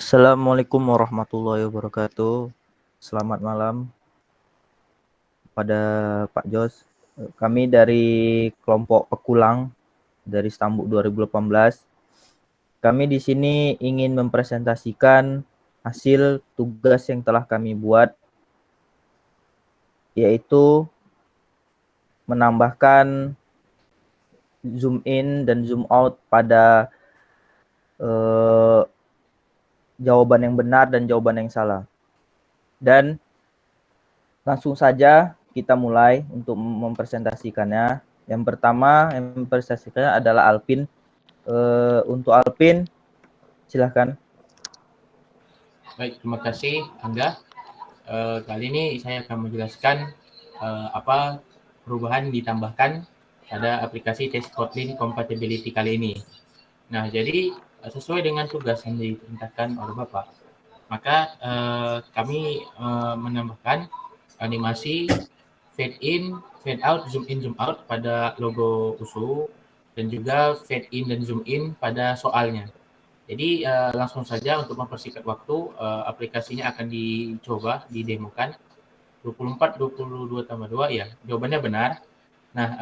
Assalamualaikum warahmatullahi wabarakatuh. Selamat malam pada Pak Jos. Kami dari kelompok Pekulang dari Stambuk 2018. Kami di sini ingin mempresentasikan hasil tugas yang telah kami buat, yaitu menambahkan zoom in dan zoom out pada jawaban yang benar dan jawaban yang salah. Dan langsung saja kita mulai untuk mempresentasikannya. Yang pertama yang mempresentasikannya adalah Alvin. Untuk Alvin, silahkan. Baik, terima kasih Angga. Kali ini saya akan menjelaskan apa perubahan ditambahkan pada aplikasi tes Kotlin compatibility kali ini. Nah, jadi sesuai dengan tugas yang diperintahkan oleh Bapak, maka kami menambahkan animasi fade in, fade out, zoom in, zoom out pada logo USU dan juga fade in dan zoom in pada soalnya. Jadi langsung saja untuk mempersingkat waktu, aplikasinya akan dicoba, didemokan. 24, 22 tambah 2 ya, jawabannya benar. Nah,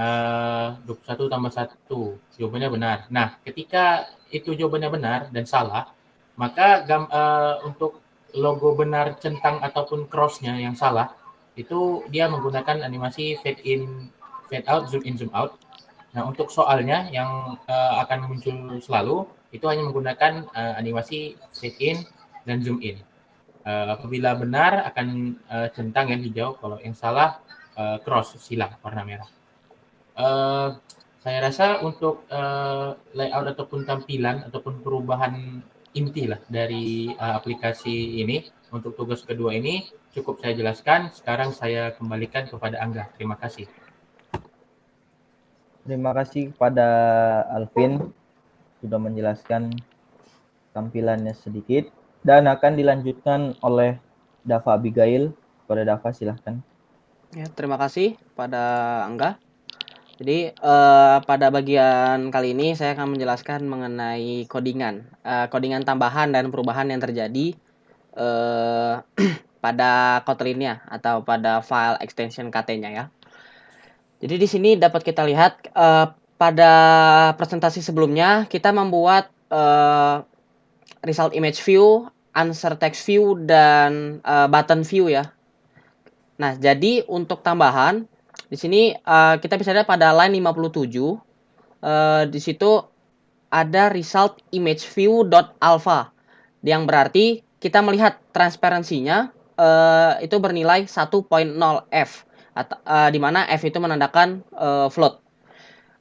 21 tambah 1, jawabannya benar. Nah, ketika itu jawabannya benar dan salah, maka untuk logo benar centang ataupun cross-nya yang salah, itu dia menggunakan animasi fade in, fade out, zoom in, zoom out. Nah, untuk soalnya yang akan muncul selalu, itu hanya menggunakan animasi fade in dan zoom in. Apabila benar akan centang yang hijau, kalau yang salah cross, silang warna merah. Saya rasa untuk layout ataupun tampilan ataupun perubahan inti lah dari aplikasi ini untuk tugas kedua ini cukup saya jelaskan. Sekarang saya kembalikan kepada Angga. Terima kasih. Terima kasih kepada Alvin sudah menjelaskan tampilannya sedikit dan akan dilanjutkan oleh Dava Abigail. Kepada Dava, silahkan. Ya, terima kasih pada Angga. Jadi pada bagian kali ini saya akan menjelaskan mengenai codingan tambahan dan perubahan yang terjadi pada Kotlin-nya atau pada file extension KT-nya ya. Jadi di sini dapat kita lihat pada presentasi sebelumnya kita membuat result image view, answer text view dan button view ya. Nah, jadi untuk tambahan di sini kita bisa lihat pada line 57 di situ ada result image view .alpha yang berarti kita melihat transparansinya itu bernilai 1.0f di mana f itu menandakan float.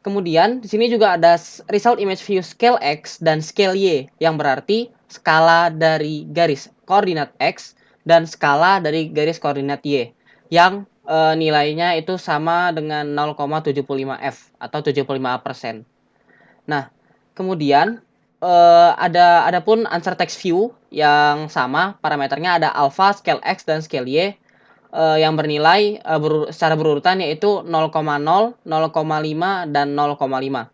Kemudian di sini juga ada result image view scale x dan scale y yang berarti skala dari garis koordinat x dan skala dari garis koordinat y yang nilainya itu sama dengan 0,75f atau 75%. Nah, kemudian ada pun answer text view yang sama parameternya ada alpha, scale x dan scale y yang bernilai secara berurutan yaitu 0,0, 0,5 dan 0,5.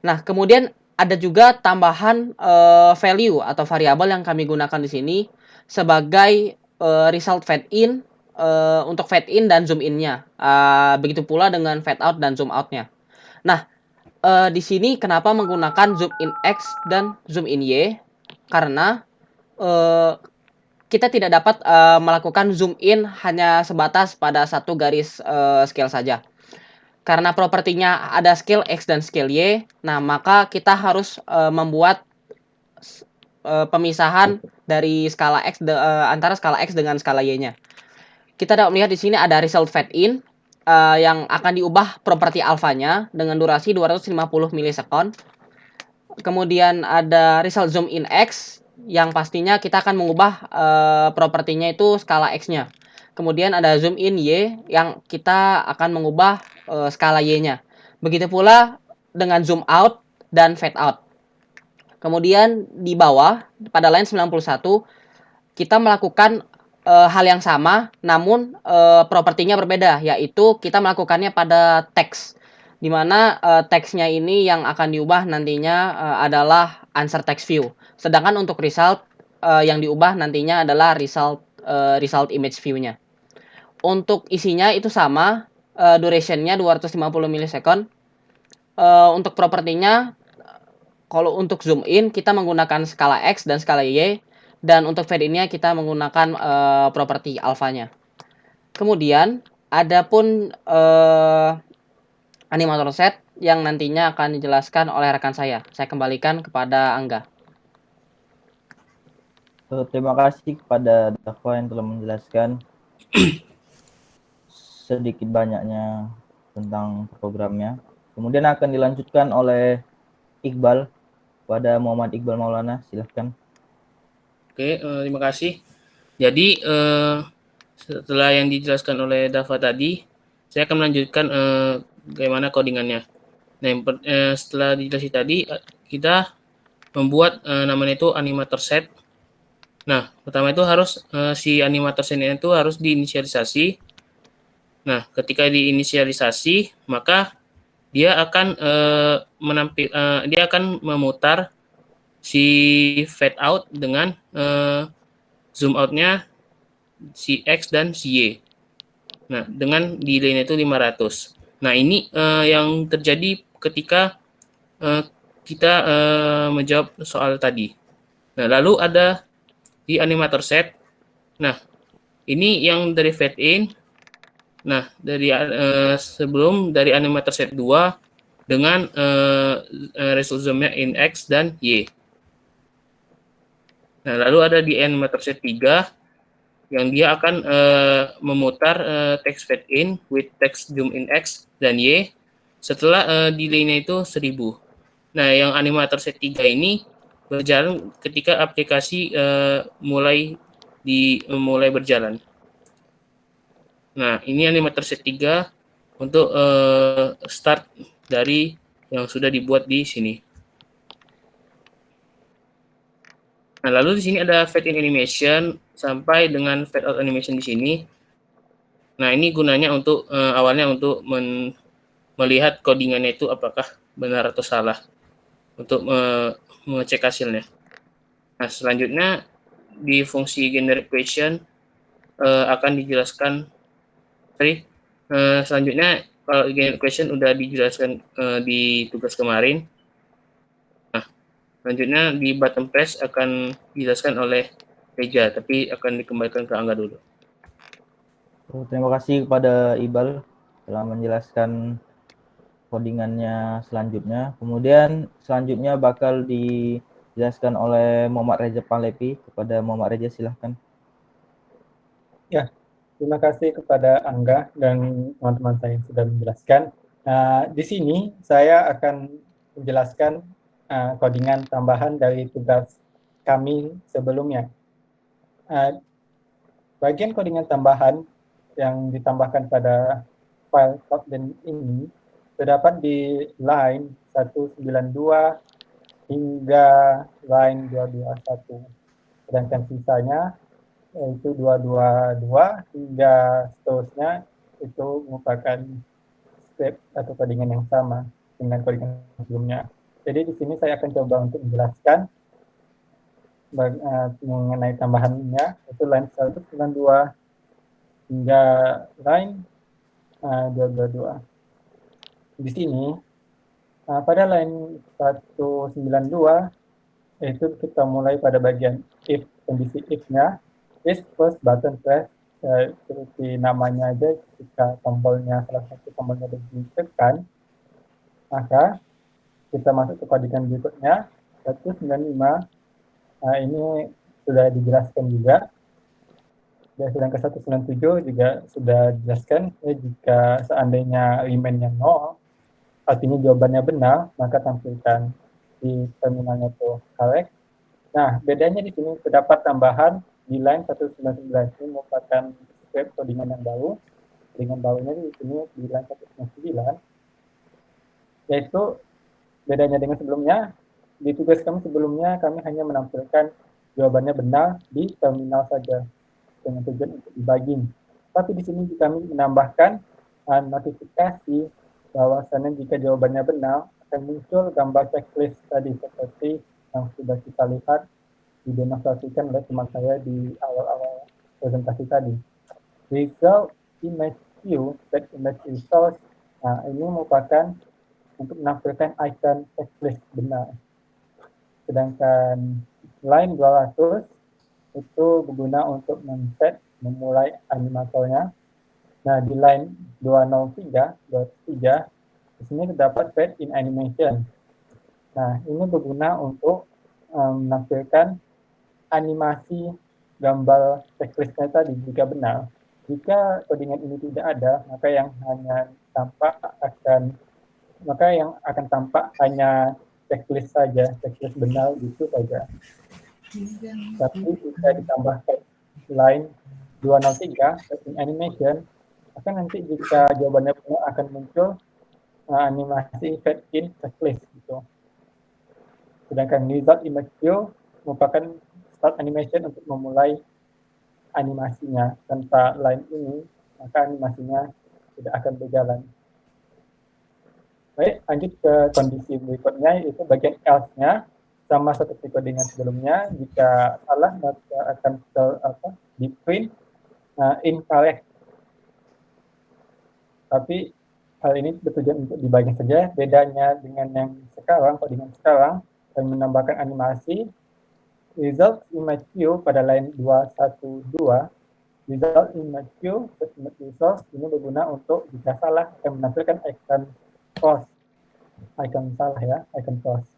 Nah, kemudian ada juga tambahan value atau variabel yang kami gunakan di sini sebagai result fade in untuk fade in dan zoom in-nya. Begitu pula dengan fade out dan zoom out-nya. Nah, di sini kenapa menggunakan zoom in X dan zoom in Y? Karena kita tidak dapat melakukan zoom in hanya sebatas pada satu garis scale saja. Karena propertinya ada scale X dan scale Y, nah maka kita harus membuat pemisahan dari skala X antara skala X dengan skala Y-nya. Kita dapat melihat di sini ada result fade in yang akan diubah properti alfanya dengan durasi 250 milisekund. Kemudian ada result zoom in X yang pastinya kita akan mengubah propertinya itu skala X-nya. Kemudian ada zoom in Y yang kita akan mengubah skala Y-nya. Begitu pula dengan zoom out dan fade out. Kemudian di bawah pada line 91 kita melakukan hal yang sama namun propertinya berbeda, yaitu kita melakukannya pada teks. Di mana teksnya ini yang akan diubah nantinya adalah answer text view. Sedangkan untuk result yang diubah nantinya adalah result image view-nya. Untuk isinya itu sama, duration-nya 250 milisecond. Untuk propertinya, kalau untuk zoom in kita menggunakan skala X dan skala Y, dan untuk fade in-nya kita menggunakan properti alpha-nya. Kemudian adapun animator set yang nantinya akan dijelaskan oleh rekan saya. Saya kembalikan kepada Angga. Terima kasih kepada Dava yang telah menjelaskan sedikit banyaknya tentang programnya. Kemudian akan dilanjutkan oleh Iqbal, pada Muhammad Iqbal Maulana, silahkan. Oke, terima kasih. Jadi setelah yang dijelaskan oleh Dava tadi, saya akan melanjutkan bagaimana codingannya. Nah, setelah dijelaskan tadi, kita membuat namanya itu animator set. Nah, pertama itu harus si animator set itu harus diinisialisasi. Nah, ketika diinisialisasi, maka dia akan dia akan memutar si fade out dengan zoom out-nya si X dan si Y. Nah, dengan delay-nya itu 500. Nah, ini yang terjadi ketika kita menjawab soal tadi. Nah, lalu ada di animator set. Nah, ini yang dari fade in. Nah, dari sebelum dari animator set 2 dengan result zoom-nya in X dan Y. Nah, lalu ada di animator set 3 yang dia akan memutar text fade in with text zoom in X dan Y setelah delay-nya itu 1000. Nah, yang animator set 3 ini berjalan ketika aplikasi mulai berjalan. Nah, ini animator set 3 untuk start dari yang sudah dibuat di sini. Nah, lalu di sini ada fade in animation sampai dengan fade out animation di sini. Nah, ini gunanya untuk awalnya untuk melihat codingannya itu apakah benar atau salah untuk mengecek hasilnya. Nah, selanjutnya di fungsi generate question akan dijelaskan. Selanjutnya kalau generate question udah dijelaskan di tugas kemarin. Nah, selanjutnya di button press akan dijelaskan oleh Reja, tapi akan dikembalikan ke Angga dulu. Terima kasih kepada Iqbal telah menjelaskan codingannya selanjutnya. Kemudian selanjutnya bakal dijelaskan oleh Muhammad Reza Palepi. Kepada Muhammad Reza, silahkan. Ya, terima kasih kepada Angga dan teman-teman saya yang sudah menjelaskan. Di sini saya akan menjelaskan codingan tambahan dari tugas kami sebelumnya. Bagian codingan tambahan yang ditambahkan pada file Kotlin ini terdapat di line 192 hingga line 221. Sedangkan sisanya yaitu 222 hingga seterusnya itu merupakan script atau codingan yang sama dengan codingan sebelumnya. Jadi di sini saya akan coba untuk menjelaskan mengenai tambahannya, itu line 192 hingga line 222. Di sini pada line 192 itu kita mulai pada bagian if, kondisi if-nya is first button press, seperti namanya aja, ketika tombolnya salah satu tombolnya ditekan, maka kita masuk ke codingan berikutnya 195. Ini sudah dijelaskan juga. Dan sedangkan 197 juga sudah dijelaskan, jika seandainya remain-nya 0, artinya jawabannya benar, maka tampilkan di terminalnya itu correct. Nah, bedanya di sini terdapat tambahan di line 199. Ini merupakan script codingan yang baru. Codingan barunya di sini di line 199, yaitu bedanya dengan sebelumnya. Di tugas kami sebelumnya, kami hanya menampilkan jawabannya benar di terminal saja dengan tujuan untuk debugging. Tapi di sini kami menambahkan notifikasi bahwasannya jika jawabannya benar akan muncul gambar checklist tadi seperti yang sudah kita lihat didemonstrasikan oleh teman saya di awal-awal presentasi tadi. Result image view, set image resource, ini merupakan untuk menampilkan icon checklist benar. Sedangkan line 200 itu berguna untuk memulai animatornya. Nah, di line 203 di sini terdapat fade in animation. Nah, ini berguna untuk menampilkan animasi gambar checklistnya tadi jika benar. Jika codingan ini tidak ada, maka yang akan tampak hanya checklist saja, checklist benar gitu saja. Tapi jika ditambahkan line 203 in animation, maka nanti jika jawabannya benar akan muncul animasi fade in checklist gitu. Sedangkan result image view merupakan start animation untuk memulai animasinya. Tanpa line ini, maka animasinya tidak akan berjalan. Baik, lanjut ke kondisi berikutnya, yaitu bagian else-nya. Sama seperti codingan sebelumnya, jika salah maka akan di print incorrect. Tapi hal ini bertujuan untuk dibagi saja. Bedanya dengan yang sekarang, codingan sekarang, dan menambahkan animasi, result image view pada line 212, result image view, image resource, ini berguna untuk jika salah akan menampilkan icon cross. Icon salah ya, icon cross.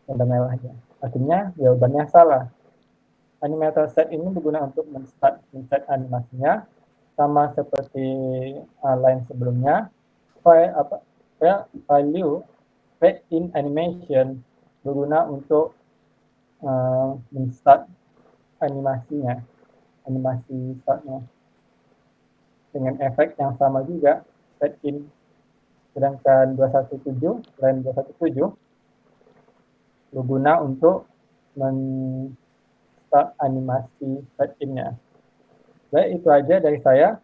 Tanda merah aja. Artinya jawabannya salah. Animator set ini berguna untuk men-set animasinya, sama seperti line sebelumnya. Value fade in animation berguna untuk men-start animasinya, animasi startnya dengan efek yang sama juga, fade in. Sedangkan 217, line 217 berguna untuk men-start animasi fade in-nya. Baik, itu aja dari saya.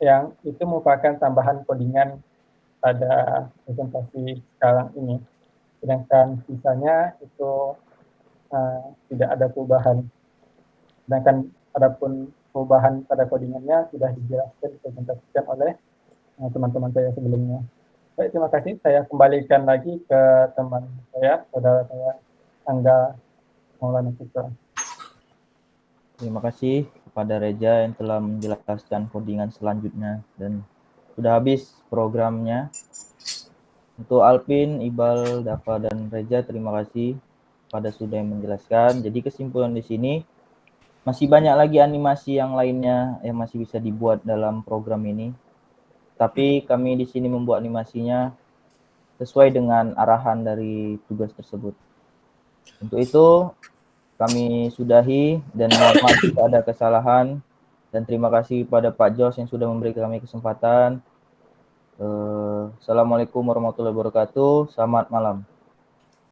Yang itu merupakan tambahan codingan pada presentasi sekarang ini. Sedangkan sisanya itu tidak ada perubahan. Sedangkan adapun perubahan pada codingannya sudah dijelaskan, dipresentasikan oleh teman-teman saya sebelumnya. Baik, terima kasih. Saya kembalikan lagi ke teman saya, saudara saya, Angga Maulana Putra. Terima kasih kepada Reja yang telah menjelaskan codingan selanjutnya, dan sudah habis programnya. Untuk Alpin, Ibal, Dafa, dan Reja, terima kasih pada sudah yang menjelaskan. Jadi kesimpulan di sini, masih banyak lagi animasi yang lainnya yang masih bisa dibuat dalam program ini. Tapi kami di sini membuat animasinya sesuai dengan arahan dari tugas tersebut. Untuk itu, kami sudahi dan mohon maaf jika ada kesalahan, dan terima kasih pada Pak Jos yang sudah memberi kami kesempatan. Assalamualaikum warahmatullahi wabarakatuh. Selamat malam.